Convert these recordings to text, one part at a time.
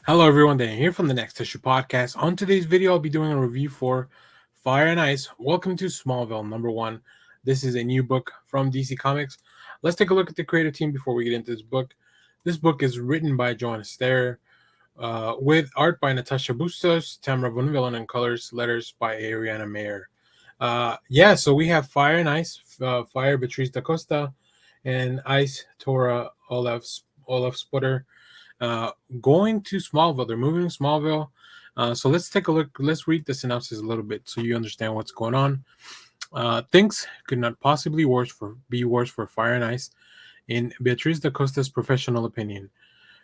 Hello everyone, Dan here from the Next Issue Podcast. On today's video, I'll be doing a review for Fire and Ice. Welcome to Smallville #1. This is a new book from DC Comics. Let's take a look at the creative team before we get into this book. This book is written by Joanne with art by Natacha Bustos, Tamra Bonvillain, and colors letters by Ariana Maher. So we have Fire and Ice, Fire Beatriz da Costa, and Ice Tora Olaf Sputter. Going to Smallville. They're moving to Smallville. So let's take a look. Let's read the synopsis a little bit so you understand what's going on. Things could not possibly be worse for Fire and Ice, in Beatriz da Costa's professional opinion.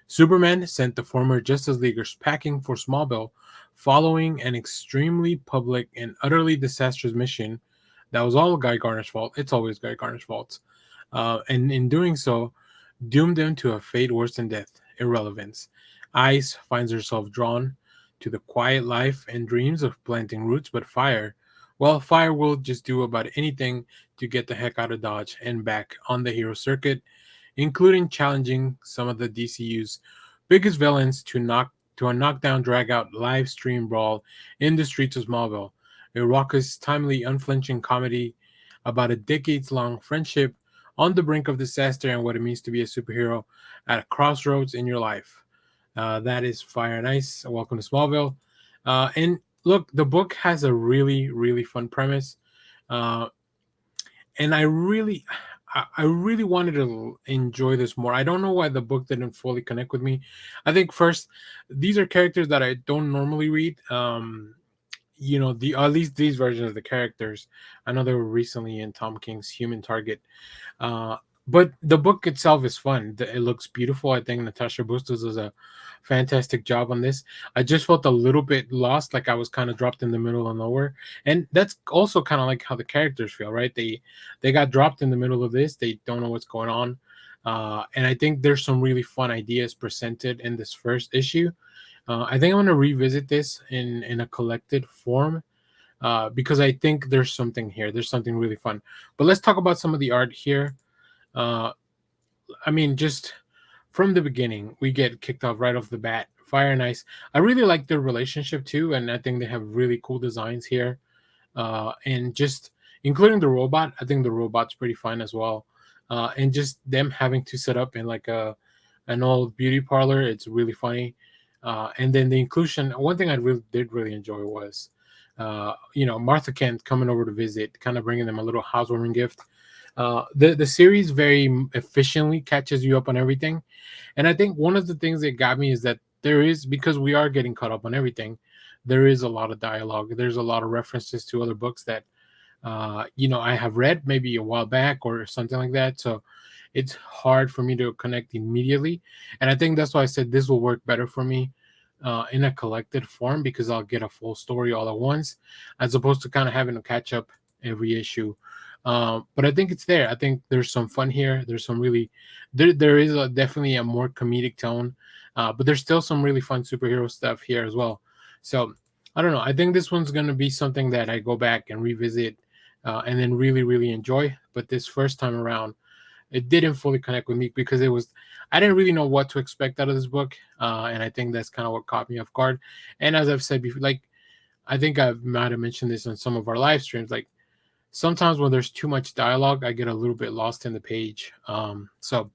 Superman sent the former Justice Leaguers packing for Smallville following an extremely public and utterly disastrous mission that was all Guy Garner's fault. It's always Guy Garner's fault. And in doing so, doomed them to a fate worse than death, irrelevance. Ice finds herself drawn to the quiet life and dreams of planting roots, but Fire will just do about anything to get the heck out of Dodge and back on the hero circuit, including challenging some of the DCU's biggest villains to a knockdown, drag-out live stream brawl in the streets of Smallville. A raucous, timely, unflinching comedy about a decades-long friendship on the brink of disaster and what it means to be a superhero at a crossroads in your life. That is Fire and Ice. Welcome to Smallville. And look, the book has a really, really fun premise. And I really wanted to enjoy this more. I don't know why the book didn't fully connect with me. I think first, these are characters that I don't normally read. At least these versions of the characters. I know they were recently in Tom King's Human Target. But the book itself is fun. It looks beautiful. I think Natacha Bustos does a fantastic job on this. I just felt a little bit lost, like I was kind of dropped in the middle of nowhere. And that's also kind of like how the characters feel, right? They got dropped in the middle of this. They don't know what's going on. And I think there's some really fun ideas presented in this first issue. I think I'm going to revisit this in a collected form because I think there's something here. There's something really fun. But let's talk about some of the art here. Just from the beginning, we get kicked off right off the bat. Fire and Ice. I really like their relationship too, and I think they have really cool designs here. And just including the robot, I think the robot's pretty fun as well. And just them having to set up in like an old beauty parlor, it's really funny. And then the inclusion. One thing I did really enjoy was, Martha Kent coming over to visit, kind of bringing them a little housewarming gift. The series very efficiently catches you up on everything, and I think one of the things that got me is that because we are getting caught up on everything, there is a lot of dialogue. There's a lot of references to other books that I have read maybe a while back or something like that. So it's hard for me to connect immediately, and I think that's why I said this will work better for me in a collected form because I'll get a full story all at once, as opposed to kind of having to catch up every issue. But I think it's there. I think there's some fun here. There's some really, there is definitely a more comedic tone, but there's still some really fun superhero stuff here as well. So I don't know. I think this one's going to be something that I go back and revisit and then really, really enjoy. But this first time around, it didn't fully connect with me because I didn't really know what to expect out of this book. And I think that's kind of what caught me off guard. And as I've said before, I think I might have mentioned this on some of our live streams, sometimes when there's too much dialogue, I get a little bit lost in the page. So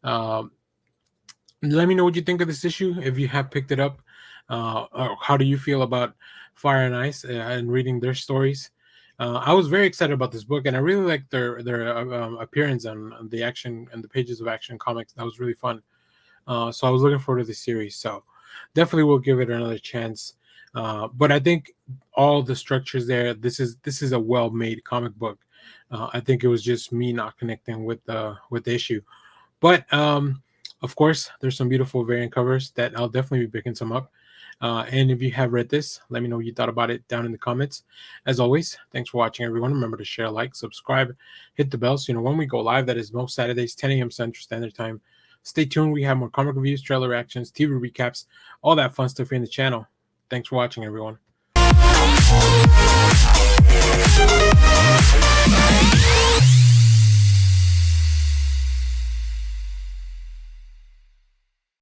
let me know what you think of this issue. If you have picked it up, or how do you feel about Fire and Ice and reading their stories? I was very excited about this book, and I really liked their appearance on the action and the pages of Action Comics. That was really fun. So I was looking forward to the series. So definitely will give it another chance. But I think all the structures there. This is a well-made comic book. I think it was just me not connecting with the issue. But of course, there's some beautiful variant covers that I'll definitely be picking some up. And if you have read this, let me know what you thought about it down in the comments. As always, thanks for watching, everyone. Remember to share, like, subscribe, hit the bell so you know when we go live. That is most Saturdays, 10 a.m. Central Standard Time. Stay tuned. We have more comic reviews, trailer reactions, TV recaps, all that fun stuff here in the channel. Thanks for watching, everyone.